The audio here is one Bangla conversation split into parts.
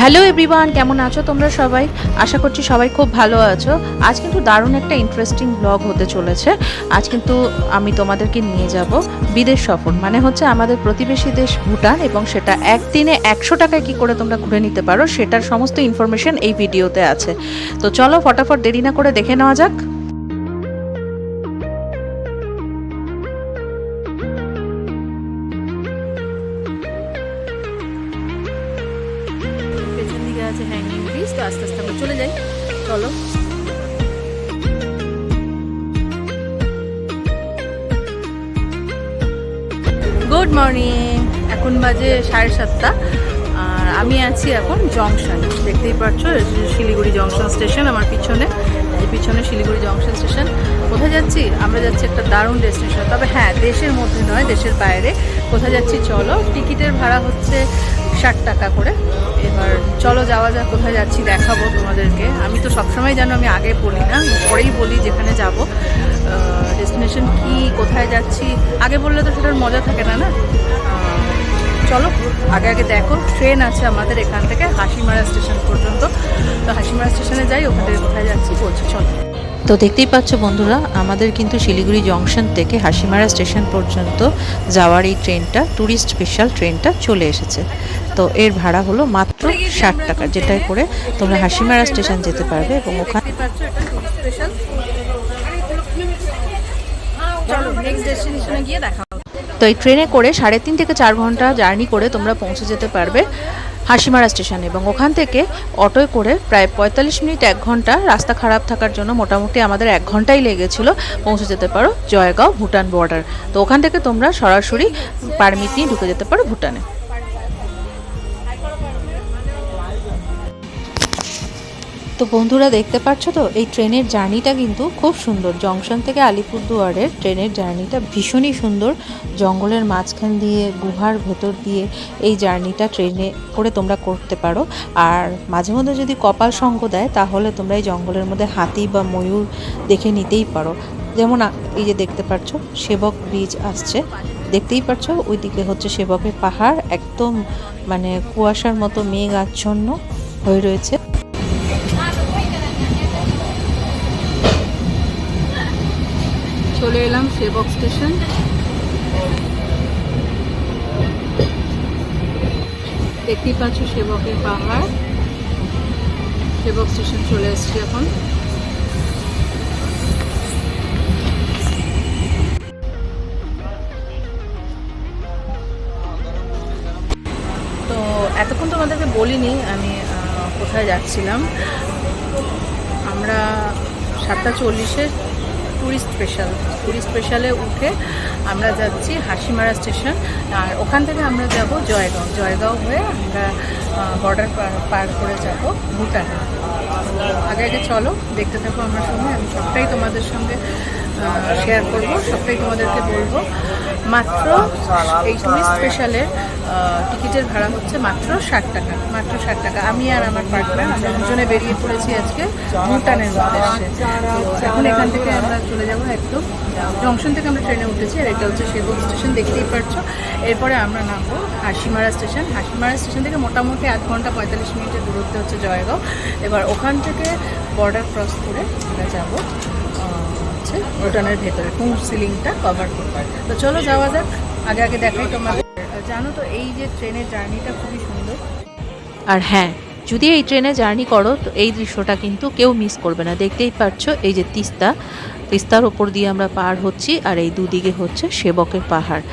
হ্যালো এভরিওয়ান, কেমন আছো তোমরা সবাই? আশা করছি সবাই খুব ভালো আছো। আজ কিন্তু দারুণ একটা ইন্টারেস্টিং ব্লগ হতে চলেছে। আজ কিন্তু আমি তোমাদেরকে নিয়ে যাব বিদেশ সফর, মানে হচ্ছে আমাদের প্রতিবেশী দেশ ভুটান, এবং সেটা একদিনে 100 টাকায় কী করে তোমরা ঘুরে নিতে পারো সেটার সমস্ত ইনফরমেশন এই ভিডিওতে আছে। তো চলো ফটাফট দেরি না করে দেখে নেওয়া যাক। পেছন দিকে আছে হ্যাঙ্গিং ব্রিজ, তো আস্তে আস্তে আমরা চলে যাই। চলো। গুড মর্নিং, এখন বাজে 7:30, আর আমি আছি এখন জংশন। দেখতেই পাচ্ছ শিলিগুড়ি জংশন স্টেশন আমার পিছনে, এই পিছনে শিলিগুড়ি জংশন স্টেশন। কোথায় যাচ্ছি? আমরা যাচ্ছি একটা দারুণ ডেস্টিনেশন, তবে হ্যাঁ দেশের মধ্যে নয়, দেশের বাইরে। কোথায় যাচ্ছি চলো। টিকিটের ভাড়া হচ্ছে 60 টাকা করে। এবার চলো যাওয়া যাক। কোথায় যাচ্ছি দেখাবো তোমাদেরকে। আমি তো সবসময় জানো আমি আগে বলি না, পরেই বলি যেখানে যাব, ডেস্টিনেশন কি, কোথায় যাচ্ছি। আগে বললে তো সেটার মজা থাকে না, না? চলো আগে আগে দেখো। ট্রেন আছে আমাদের এখান থেকে হাসিমারা স্টেশন পর্যন্ত, তো হাসিমারা স্টেশনে যাই, ওখান থেকে কোথায় যাচ্ছি বলছি চলো। তো দেখতেই পাচ্ছ বন্ধুরা, আমাদের কিন্তু শিলিগুড়ি জংশন থেকে হাসিমারা স্টেশন পর্যন্ত যাওয়ার এই ট্রেনটা, ট্যুরিস্ট স্পেশাল ট্রেনটা চলে এসেছে। তো এর ভাড়া হলো মাত্র 60 টাকা, যেটাই করে তোমরা হাসিমারা স্টেশন যেতে পারবে। এবং ওখানে চলো নেক্সট ডেস্টিনেশনে গিয়ে দেখা হবে। তো এই ট্রেনে করে 3.5 থেকে 4 ঘন্টা জার্নি করে তোমরা পৌঁছে যেতে পারবে হাসিমারা স্টেশন, এবং ওখান থেকে অটোয় করে প্রায় 45 মিনিট 1 ঘন্টা, রাস্তা খারাপ থাকার জন্য মোটামুটি আমাদের 1 ঘন্টাই লেগেছিল, পৌঁছে যেতে পারো জয়গাঁও ভুটান বর্ডার। তো ওখান থেকে তোমরা সরাসরি পারমিট নিয়ে ঢুকে যেতে পারো ভুটানে। তো বন্ধুরা দেখতে পাচ্ছ তো, এই ট্রেনের জার্নিটা কিন্তু খুব সুন্দর। জংশন থেকে আলিপুরদুয়ারের ট্রেনের জার্নিটা ভীষণই সুন্দর। জঙ্গলের মাঝখান দিয়ে, গুহার ভেতর দিয়ে এই জার্নিটা ট্রেনে করে তোমরা করতে পারো। আর মাঝে মধ্যে যদি কপাল সঙ্গ দেয় তাহলে তোমরা এই জঙ্গলের মধ্যে হাতি বা ময়ূর দেখে নিতেই পারো। যেমন এই যে দেখতে পাচ্ছ সেবক ব্রিজ আসছে, দেখতেই পাচ্ছ ওইদিকে হচ্ছে সেবকের পাহাড়, একদম মানে কুয়াশার মতো মেঘ আচ্ছন্ন হয়ে রয়েছে। চলে এলাম সেবক স্টেশন। দেখতেই পাচ্ছ সেবকের পাহাড়, সেবক স্টেশন চলে এসেছি এখন। তো এতক্ষণ তোমাদেরকে বলিনি আমি কোথায় যাচ্ছিলাম। আমরা 7:40-এর ট্যুরিস্ট স্পেশালে উঠে আমরা যাচ্ছি হাসিমারা স্টেশন, আর ওখান থেকে আমরা যাব জয়গাঁও হয়ে আমরা বর্ডার পার করে যাব ভুটানে। আগে আগে চলো দেখতে থাকো আমার সঙ্গে, আমি সবটাই তোমাদের সঙ্গে শেয়ার করব, সবটাই তোমাদেরকে বলবো। মাত্র এই ট্যুরিস্ট স্পেশালের টিকিটের ভাড়া হচ্ছে মাত্র 60 টাকা, মাত্র 60 টাকা। আমি আর আমার পার্টনার আমরা দুজনে বেরিয়ে পড়েছি আজকে ভুটানের উদ্দেশ্যে। তো এখন এখান থেকে আমরা চলে যাব একদম জংশন থেকে আমরা ট্রেনে উঠেছি, আর এটা হচ্ছে সেবক স্টেশন দেখতেই পাচ্ছ। এরপরে আমরা নামবো হাসিমারা স্টেশন। হাসিমারা স্টেশন থেকে মোটামুটি 1 ঘন্টা 45 মিনিটের দূরত্বে হচ্ছে জয়গাঁও। এবার ওখান থেকে বর্ডার ক্রস করে আমরা যাবো ভুটানের ভেতরে, সিলিংটা কভার করবে। তো চলো যাওয়া যাক। আগে আগে দেখাই তোমাদের। জানো তো এই যে ট্রেনের জার্নিটা খুবই সুন্দর। আর হ্যাঁ, যদি এই ট্রেনে জার্নি করো তো এই দৃশ্যটা কিন্তু কেউ মিস করবে না। দেখতেই পাচ্ছ এই যে তিস্তার ওপর দিয়ে আমরা পার হচ্ছি, আর এই দুদিকে হচ্ছে সেবকের পাহাড়।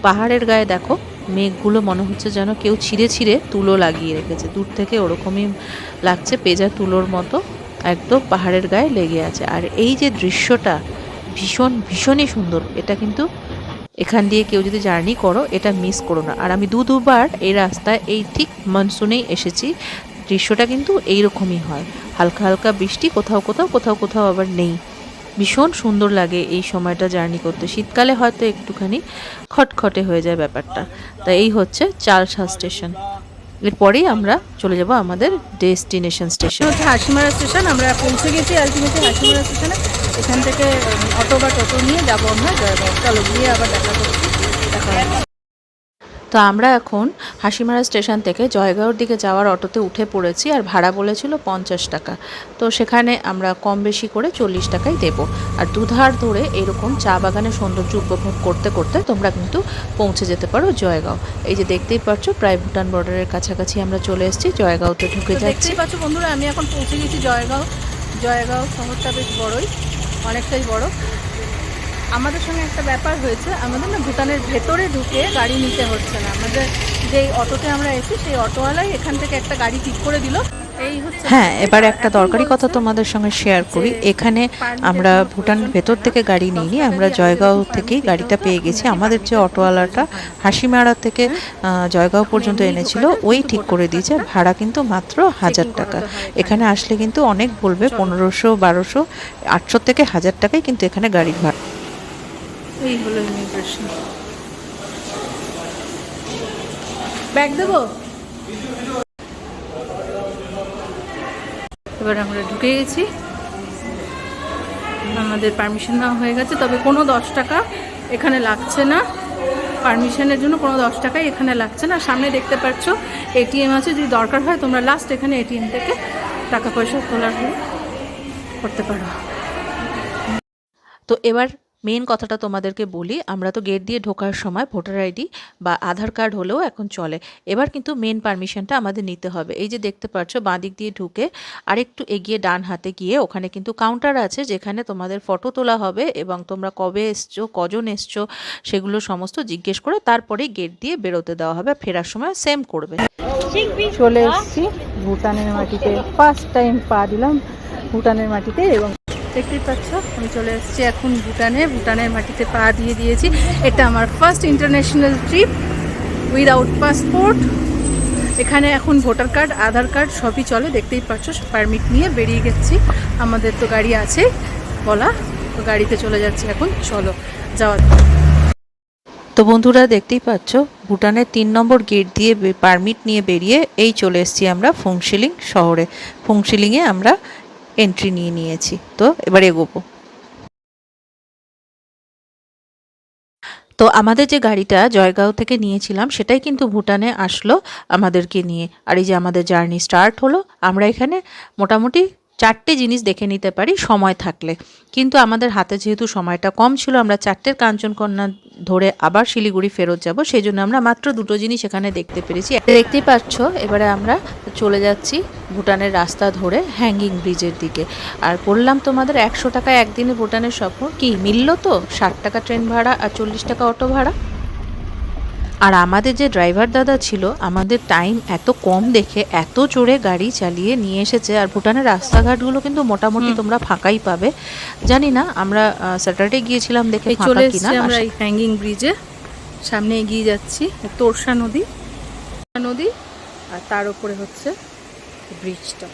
পাহাড়ের গায়ে দেখো মেঘগুলো মনে হচ্ছে যেন কেউ ছিঁড়ে ছিঁড়ে তুলো লাগিয়ে রেখেছে। দূর থেকে ওরকমই লাগছে, পেঁজা তুলোর মতো একদম পাহাড়ের গায়ে লেগে আছে। আর এই যে দৃশ্যটা ভীষণই সুন্দর। এটা কিন্তু এখান দিয়ে কেউ যদি জার্নি করো এটা মিস করো না। আর আমি দুবার এই রাস্তায় এই ঠিক মনসুনেই এসেছি। দৃশ্যটা কিন্তু এইরকমই হয়, হালকা হালকা বৃষ্টি, কোথাও কোথাও আবার নেই। ভীষণ সুন্দর লাগে এই সময়টা জার্নি করতে। শীতকালে হয়তো একটুখানি খটখটে হয়ে যায় ব্যাপারটা। তাই এই হচ্ছে চালসা স্টেশন। এরপরেই আমরা চলে যাব আমাদের ডেস্টিনেশন স্টেশন, হচ্ছে হাসিমারা স্টেশন। আমরা পৌঁছে গেছি আলটিমেটলি হাসিমারা স্টেশনে। এখান থেকে অটো বা টোটো নিয়ে যাবো আমরা জয়গাঁও। চলো গিয়ে আবার দেখা করছি, দেখা। তো আমরা এখন হাসিমারা স্টেশন থেকে জয়গাঁওর দিকে যাওয়ার অটোতে উঠে পড়েছি, আর ভাড়া বলেছিল 50 টাকা। তো সেখানে আমরা কম বেশি করে 40 টাকাই দেব। আর দুধার ধরে এরকম চা বাগানের সৌন্দর্য উপভোগ করতে করতে তোমরা কিন্তু পৌঁছে যেতে পারো জয়গাঁও। এই যে দেখতেই পাচ্ছ প্রায় ভুটান বর্ডারের কাছাকাছি আমরা চলে এসেছি, জয়গাঁওতে ঢুকে যাচ্ছি। দেখতেই পাচ্ছ বন্ধুরা, আমি এখন পৌঁছে গেছি জয়গাঁও। জয়গাঁও শহরটা বেশ বড়ই, অনেকটাই বড়। আমাদের সঙ্গে একটা ব্যাপার হয়েছে, আমাদের না ভুটানের ভেতরে ঢুকে গাড়ি নিতে হচ্ছে না। আমাদের যেই অটোতে আমরা এসেছি সেই অটোওয়ালাই এখান থেকে একটা গাড়ি ঠিক করে দিল। এই হচ্ছে হ্যাঁ, এবার একটা দরকারি কথা তোমাদের সঙ্গে শেয়ার করি। এখানে আমরা ভুটানের ভেতর থেকে গাড়ি নিইনি, আমরা জয়গাঁও থেকেই গাড়িটা পেয়ে গেছি। আমাদের যে অটোওয়ালাটা হাসিমারা থেকে জয়গাঁও পর্যন্ত এনেছিল ওই ঠিক করে দিয়েছে। ভাড়া কিন্তু মাত্র 1000 টাকা। এখানে আসলে কিন্তু অনেক বলবে 1500, 1200, 800 থেকে 1000 টাকাই কিন্তু এখানে গাড়ির ভাড়া। এই হলো ইমিগ্রেশন। ব্যাগ দেবো? এবার আমরা ঢুকে গেছি, আমাদের পারমিশন নেওয়া হয়ে গেছে। তবে কোনো 10 টাকা এখানে লাগছে না, পারমিশনের জন্য কোনো 10 টাকাই এখানে লাগছে না। সামনে দেখতে পাচ্ছ এটিএম আছে, যদি দরকার হয় তোমরা লাস্ট এখানে এটিএম থেকে টাকা পয়সা তোলার হলে করতে পারো। তো এবার মেন কথাটা তোমাদেরকে বলি, আমরা তো গেট দিয়ে ঢোকার সময় ভোটার আইডি বা আধার কার্ড হলেও এখন চলে। এবার কিন্তু মেন পারমিশনটা আমাদের নিতে হবে। এই যে দেখতে পাচ্ছ বাঁ দিক দিয়ে ঢুকে আরেকটু এগিয়ে ডান হাতে গিয়ে ওখানে কিন্তু কাউন্টার আছে, যেখানে তোমাদের ফটো তোলা হবে এবং তোমরা কবে এসছো, কজন এসছো সেগুলো সমস্ত জিজ্ঞেস করে তারপরেই গেট দিয়ে বেরোতে দেওয়া হবে। ফেরার সময় সেম করবে। চলে এসেছি ভুটানের মাটিতে, ফার্স্ট টাইম পা দিলাম ভুটানের মাটিতে। এবং দেখতেই পাচ্ছ আমি চলে এসেছি এখন ভুটানের মাটিতে পা দিয়ে দিয়েছি। এটা আমার first international trip without passport. এখানে এখন ভোটার কার্ড, আধার কার্ড সবই চলে। দেখতেই পাচ্ছ পারমিট নিয়ে বেরিয়ে গেছি। আমাদের তো গাড়ি আছে বলা, তো গাড়িতে চলে যাচ্ছি এখন। চলো যাওয়া। তো বন্ধুরা দেখতেই পাচ্ছ ভুটানের 3 নম্বর গেট দিয়ে পারমিট নিয়ে বেরিয়ে এই চলে এসেছি আমরা ফুংশিলিং শহরে। ফুংশিলিংয়ে আমরা এন্ট্রি নিয়ে নিয়েছি। তো এবার এগোবো। তো আমাদের যে গাড়িটা জয়গাঁও থেকে নিয়েছিলাম সেটাই কিন্তু ভুটানে আসলো আমাদেরকে নিয়ে। আর এই যে আমাদের জার্নি স্টার্ট হলো। আমরা এখানে মোটামুটি 4টে জিনিস দেখে নিতে পারি সময় থাকলে, কিন্তু আমাদের হাতে যেহেতু সময়টা কম ছিল, আমরা 4টের কাঞ্চনকন্যা ধরে আবার শিলিগুড়ি ফেরত যাব, সেই জন্য আমরা মাত্র 2টো জিনিস এখানে দেখতে পেরেছি। দেখতেই পাচ্ছ এবারে আমরা চলে যাচ্ছি ভুটানের রাস্তা ধরে হ্যাঙ্গিং ব্রিজের দিকে। আর বললাম তোমাদের 100 টাকায় একদিনে ভুটানের সফর, কি মিলল তো? 60 টাকা ট্রেন ভাড়া আর 40 টাকা অটো ভাড়া। আর আমাদের যে ড্রাইভার দাদা ছিল, আমাদের টাইম এত কম দেখে এত জোরে গাড়ি চালিয়ে নিয়ে এসেছে। আর ভুটানের রাস্তাঘাটগুলো কিন্তু মোটামুটি তোমরা ফাঁকাই পাবে। জানি না আমরা স্যাটারডে গিয়েছিলাম দেখে ফাঁকা কিনা। আমরা এই হ্যাঙ্গিং ব্রিজে সামনে এগিয়ে যাচ্ছি, তোরসা নদী আর তার উপরে হচ্ছে ব্রিজটা।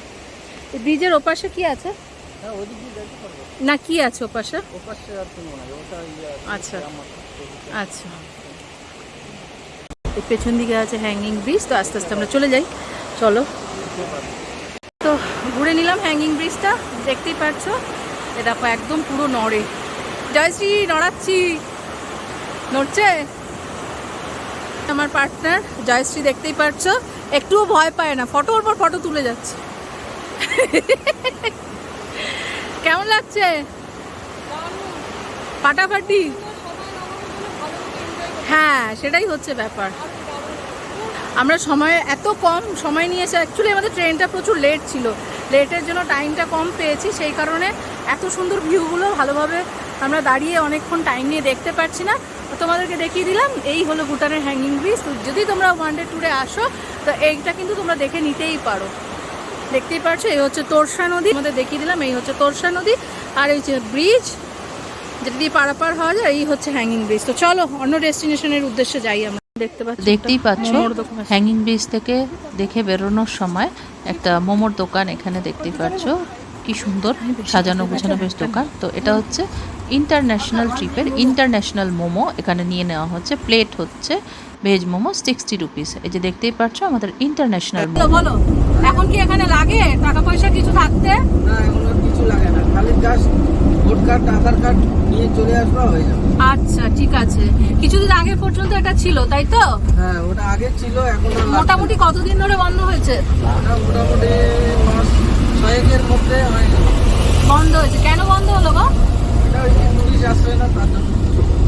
এই ব্রিজের ওপাশে কি আছে না, কি আছে ওপাশে? আচ্ছা আচ্ছা, এই পেছন দিকে আছে হ্যাঙ্গিং ব্রিজ। তো আস্তে আস্তে আমরা চলে যাই, চলো। তো ঘুরে নিলাম হ্যাঙ্গিং ব্রিজটা, দেখতেই পাচ্ছ। এ দেখো একদম পুরো নড়ে। জয়শ্রী নড়াচ্ছি, নড়ছে আমার পার্টনার জয়শ্রী, দেখতেই পাচ্ছ একটুও ভয় পায় না, ফটোর পর ফটো তুলে যাচ্ছে। কেমন লাগছে? ফাটাফাটি। হ্যাঁ সেটাই হচ্ছে ব্যাপার। আমরা সময় এত কম সময় নিয়েছি, অ্যাকচুয়ালি আমাদের ট্রেনটা প্রচুর লেট ছিল, লেটের জন্য টাইমটা কম পেয়েছি। সেই কারণে এত সুন্দর ভিউগুলো ভালোভাবে আমরা দাঁড়িয়ে অনেকক্ষণ টাইম নিয়ে দেখতে পাচ্ছি না। তোমাদেরকে দেখিয়ে দিলাম এই হলো ভুটানের হ্যাঙ্গিং ব্রিজ। তো যদি তোমরা ওয়ান ডে ট্যুরে আসো তো এইটা কিন্তু তোমরা দেখে নিতেই পারো। দেখতেই পাচ্ছ এই হচ্ছে তোরসা নদী, আমাদের দেখিয়ে দিলাম এই হচ্ছে তোরসা নদী। আর এই যে ব্রিজ যেটা দিয়ে পারাপার হওয়া যায়, এই হচ্ছে হ্যাঙ্গিং ব্রিজ। তো চলো অন্য ডেস্টিনেশনের উদ্দেশ্যে যাই আমরা। দেখতেই পাচ্ছ হ্যাঙ্গিং ব্রিজ থেকে দেখে বেরোনোর সময় একটা মোমোর দোকান এখানে দেখতেই পাচ্ছ, কি সুন্দর সাজানো গোছানো বেশ দোকান। তো এটা হচ্ছে ইন্টারন্যাশনাল ট্রিপের ইন্টারন্যাশনাল মোমো এখানে নিয়ে নেওয়া হচ্ছে। প্লেট হচ্ছে ভেজ মোমো 60 রুপিস। এই যে দেখতেই পাচ্ছ আমাদের ইন্টারন্যাশনাল মোমো। বলো এখন কি এখানে লাগে টাকা পয়সা কিছু থাকতে? না এখন কিছু লাগে না, খালি জাস্ট ভোট কার্ড আধার কার্ড নিয়ে চলে আসবা হয়ে যাবে। আচ্ছা ঠিক আছে, কিছুদিন আগে পর্যন্ত এটা ছিল তাই তো? হ্যাঁ ওটা আগে ছিল, এখন আর মোটামুটি কতদিন ধরে বন্ধ হয়েছে? ওটা মোটামুটি মাস 6-এর মধ্যে হয়ে যাবে। বন্ধ হয়েছে, কেন বন্ধ হলো গো? এটা ওই যে টুরিস্ট আসবে না তার জন্য।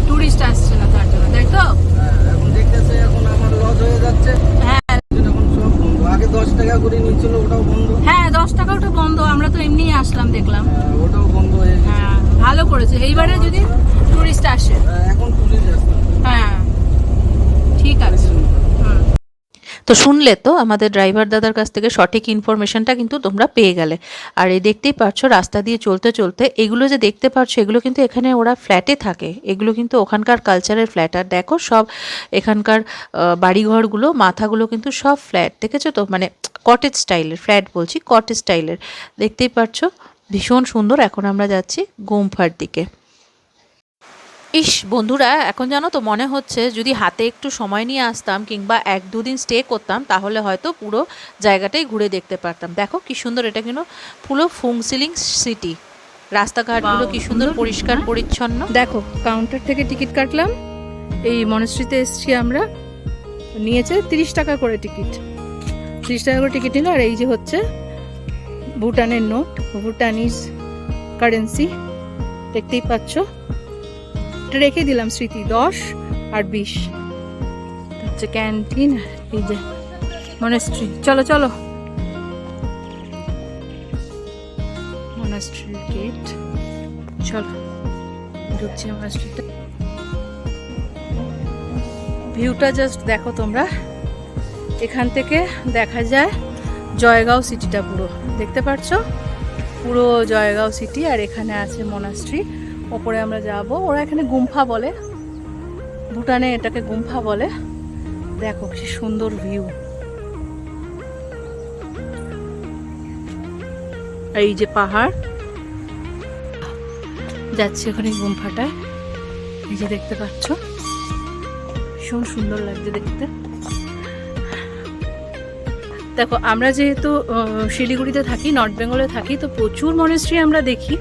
টুরিস্ট আসছে না তার জন্য তাই তো? হ্যাঁ, এখন দেখতেছে এখন আমার লস হয়ে যাচ্ছে, হ্যাঁ এখন সব বন্ধ। আগে 10 টাকা করে নিচ্ছিল, ওটাও বন্ধ। হ্যাঁ 10 টাকা ওটা বন্ধ, আমরা তো এমনিই আসলাম দেখলাম। ওটাও বন্ধ হয়ে গেছে। হ্যাঁ ভালো করেছে, এইবারে যদি টুরিস্ট আসে। এখন টুরিস্ট আসবে। হ্যাঁ ঠিক আছে। তো শুনলে তো আমাদের ড্রাইভার দাদার কাছ থেকে সঠিক ইনফরমেশনটা কিন্তু তোমরা পেয়ে গেলে। আর এই দেখতেই পারছো রাস্তা দিয়ে চলতে চলতে এগুলো যে দেখতে পাচ্ছ এগুলো কিন্তু এখানে ওরা ফ্ল্যাটে থাকে, এগুলো কিন্তু ওখানকার কালচারের ফ্ল্যাট। আর দেখো সব এখানকার বাড়িঘরগুলো মাথাগুলো কিন্তু সব ফ্ল্যাট, দেখেছো তো, মানে কটেজ স্টাইলের, ফ্ল্যাট বলছি কটেজ স্টাইলের, দেখতেই পারছো ভীষণ সুন্দর। এখন আমরা যাচ্ছি গুম্ফার দিকে। ইস বন্ধুরা, এখন জানো তো মনে হচ্ছে যদি হাতে একটু সময় নিয়ে আসতাম কিংবা 1-2 দিন স্টে করতাম তাহলে হয়তো পুরো জায়গাটাই ঘুরে দেখতে পারতাম। দেখো কি সুন্দর, এটা কিন্তু পুরো ফুংসিলিং সিটি, রাস্তাঘাটগুলো কি সুন্দর পরিষ্কার পরিচ্ছন্ন। দেখো কাউন্টার থেকে টিকিট কাটলাম, এই মনস্ট্রিতে এসেছি আমরা, নিয়েছে 30 টাকা করে টিকিট, 30 টাকা করে টিকিট নিল। আর এই যে হচ্ছে ভুটানের নোট, ভুটানিজ কারেন্সি, দেখতেই পাচ্ছ, রেখে দিলাম স্মৃতি 10 আর 20 হচ্ছে ক্যান্টিন। এই যে মনেস্ট্রি, চলো চলো মনেস্ট্রির গেট, চলো ঢুকছি মনেস্ট্রিতে। ভিউটা জাস্ট দেখো তোমরা, এখান থেকে দেখা যায় জয়গাঁও সিটিটা, পুরো দেখতে পাচ্ছ, পুরো জয়গাঁও সিটি। আর এখানে আছে মনাস্ট্রি, ওপরে আমরা যাব, ওরা এখানে গুম্ফা বলে, ভুটানে এটাকে গুম্ফা বলে। দেখো কি সুন্দর ভিউ, এই যে পাহাড়, যাচ্ছে ওখানে গুম্ফাটায়, এই যে দেখতে পাচ্ছ, ভীষণ সুন্দর লাগছে দেখতে। দেখো আমরা যেহেতু শিলিগুড়িতে থাকি, নর্থ বেঙ্গলে থাকি, তো প্রচুর মনেস্ট্রি আমরা দেখি,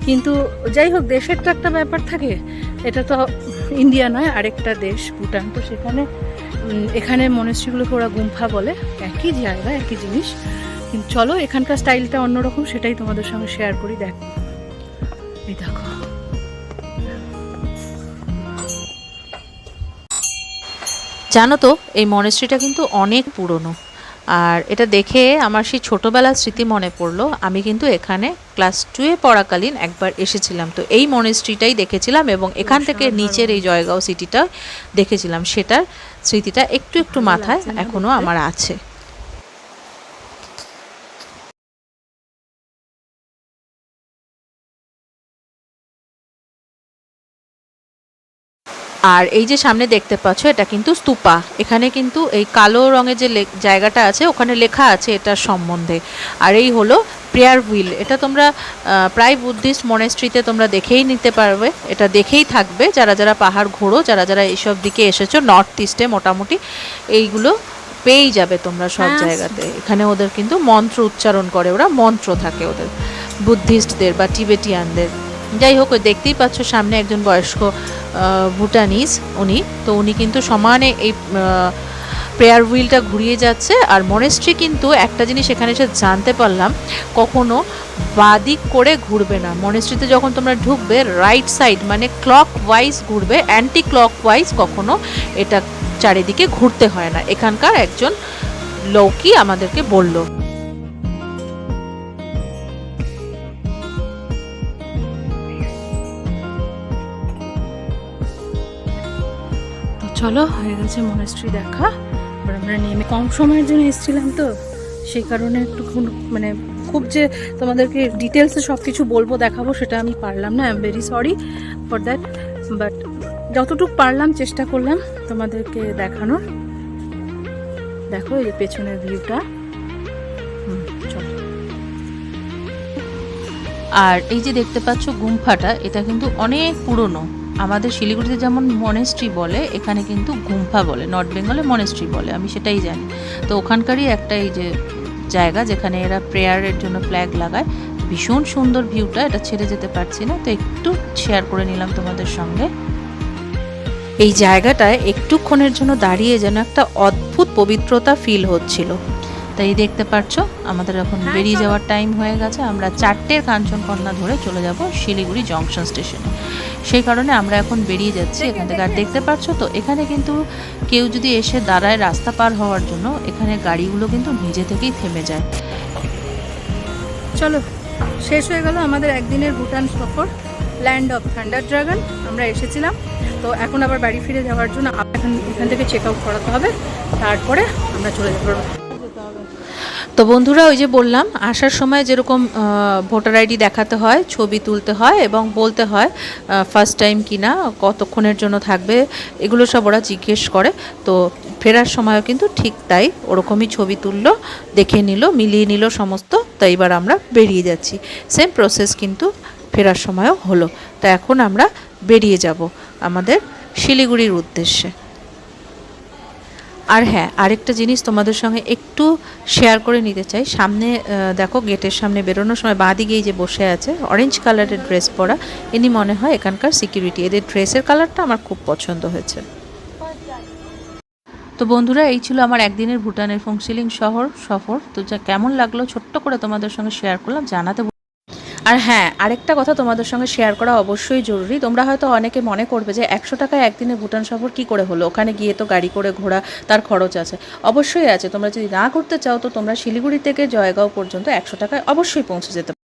কিন্তু যাই হোক দেশের তো একটা ব্যাপার থাকে, এটা তো ইন্ডিয়া নয়, আরেকটা দেশ ভুটান, তো সেখানে এখানে মনেস্ট্রিগুলোকে ওরা গুম্ফা বলে, একই জায়গা একই জিনিস, কিন্তু চলো এখানকার স্টাইলটা অন্যরকম, সেটাই তোমাদের সঙ্গে শেয়ার করি। দেখো এই দেখো, জানো তো এই মনেস্ট্রিটা কিন্তু অনেক পুরনো, আর এটা দেখে আমার সেই ছোটোবেলার স্মৃতি মনে পড়লো। আমি কিন্তু এখানে ক্লাস 2-এ পড়াকালীন একবার এসেছিলাম, তো এই মনেস্ট্রিটাই দেখেছিলাম এবং এখান থেকে নিচের এই জয়গাঁও সিটিটা দেখেছিলাম, সেটার স্মৃতিটা একটু একটু মাথায় এখনো আমার আছে। আর এই যে সামনে দেখতে পাচ্ছ এটা কিন্তু স্তূপা, এখানে কিন্তু এই কালো রঙের যে জায়গাটা আছে ওখানে লেখা আছে এটার সম্বন্ধে। আর এই হলো প্রেয়ার হুইল, এটা তোমরা প্রায় বুদ্ধিস্ট মনেস্ট্রিতে তোমরা দেখেই নিতে পারবে, এটা দেখেই থাকবে যারা যারা পাহাড় ঘোরো, যারা যারা এইসব দিকে এসেছো নর্থ ইস্টে, মোটামুটি এইগুলো পেয়েই যাবে তোমরা সব জায়গাতে। এখানে ওদের কিন্তু মন্ত্র উচ্চারণ করে, ওরা মন্ত্র থাকে ওদের বুদ্ধিস্টদের বা টিবেটিয়ানদের। যাই হোক ওই দেখতেই পাচ্ছ সামনে একজন বয়স্ক ভুটানিজ, উনি কিন্তু সমানে এই প্রেয়ার হুইলটা ঘুরিয়ে যাচ্ছে। আর মনেস্ট্রি কিন্তু একটা জিনিস এখানে এসে জানতে পারলাম, কখনো বাদিক করে ঘুরবে না মনেস্ট্রিতে, যখন তোমরা ঢুকবে রাইট সাইড মানে ক্লক ওয়াইজ ঘুরবে, অ্যান্টি ক্লক ওয়াইজ কখনো এটা চারিদিকে ঘুরতে হয় না, এখানকার একজন লোকই আমাদেরকে বলল। চলো হয়ে গেছে মনেস্ট্রি দেখা। এবার আমরা নেমে, কম সময়ের জন্য এসেছিলাম তো সেই কারণে একটু মানে খুব যে তোমাদেরকে ডিটেলসে সব কিছু বলবো দেখাবো সেটা আমি পারলাম না, I am very sorry for that, but যতটুকু পারলাম চেষ্টা করলাম তোমাদেরকে দেখানোর। দেখো এই যে পেছনের ভিউটা, চলো। আর এই যে দেখতে পাচ্ছ গুম্ফাটা, এটা কিন্তু অনেক পুরনো, আমাদের শিলিগুড়িতে যেমন মনেস্ট্রি বলে এখানে কিন্তু গুম্ফা বলে, নর্থ বেঙ্গলে মনেস্ট্রি বলে, আমি সেটাই জানি। তো ওখানকারই একটা এই যে জায়গা যেখানে এরা প্রেয়ারের জন্য ফ্ল্যাগ লাগায়, ভীষণ সুন্দর ভিউটা, এটা ছেড়ে যেতে পারছি না, তো একটু শেয়ার করে নিলাম তোমাদের সঙ্গে। এই জায়গাটায় একটুক্ষণের জন্য দাঁড়িয়ে যেন একটা অদ্ভুত পবিত্রতা ফিল হচ্ছিল। তাই দেখতে পাচ্ছ আমাদের এখন বেরিয়ে যাওয়ার টাইম হয়ে গেছে। আমরা 4টের কাঞ্চনকন্যা ধরে চলে যাব শিলিগুড়ি জংশন স্টেশনে। সেই কারণে আমরা এখন বেরিয়ে যাচ্ছি এখান থেকে। আর দেখতে পাচ্ছ তো এখানে কিন্তু কেউ যদি এসে দাঁড়ায় রাস্তা পার হওয়ার জন্য, এখানে গাড়িগুলো কিন্তু নিজে থেকেই থেমে যায়। চলো, শেষ হয়ে গেল আমাদের একদিনের ভুটান সফর, ল্যান্ড অফ থান্ডার ড্রাগন। আমরা এসেছিলাম, তো এখন আবার বাড়ি ফিরে যাওয়ার জন্য এখান থেকে চেক আউট করাতে হবে, তারপরে আমরা চলে যাবো। তো বন্ধুরা, ওই যে বললাম আসার সময় যেরকম ভোটার আইডি দেখাতে হয়, ছবি তুলতে হয় এবং বলতে হয় ফার্স্ট টাইম কিনা, কতক্ষণের জন্য থাকবে, এগুলো সব ওরা জিজ্ঞেস করে। তো ফেরার সময়ও কিন্তু ঠিক তাই, ওরকমই ছবি তুললো, দেখে নিল, মিলিয়ে নিল সমস্ত। তো এবার আমরা বেরিয়ে যাচ্ছি, সেম প্রসেস কিন্তু ফেরার সময়ও হলো। তো এখন আমরা বেরিয়ে যাব আমাদের শিলিগুড়ির উদ্দেশ্যে। আর হ্যাঁ, আরেকটা জিনিস তোমাদের সঙ্গে একটু শেয়ার করে নিতে চাই। সামনে দেখো, গেটের সামনে বেরোনোর সময় বাঁ দিকেই যে বসে আছে অরেঞ্জ কালারের ড্রেস পরা, ইনি মনে হয় এখানকার সিকিউরিটি। এদের ড্রেসের কালারটা আমার খুব পছন্দ হয়েছে। তো বন্ধুরা, এই ছিল আমার একদিনের ভুটানের ফংশিলিং শহর সফর। তো যা কেমন লাগলো ছোট্ট করে তোমাদের সঙ্গে শেয়ার করলাম, জানাতে। আর হ্যাঁ, আরেকটা কথা তোমাদের সঙ্গে শেয়ার করা অবশ্যই জরুরি। তোমরা হয়তো অনেকে মনে করবে যে 100 টাকায় একদিনে ভুটান সফর কী করে হলো, ওখানে গিয়ে তো গাড়ি করে ঘোরা, তার খরচ আছে। অবশ্যই আছে। তোমরা যদি না করতে চাও তো তোমরা শিলিগুড়ি থেকে জয়গাঁও পর্যন্ত 100 টাকায় অবশ্যই পৌঁছে যেতে পারো।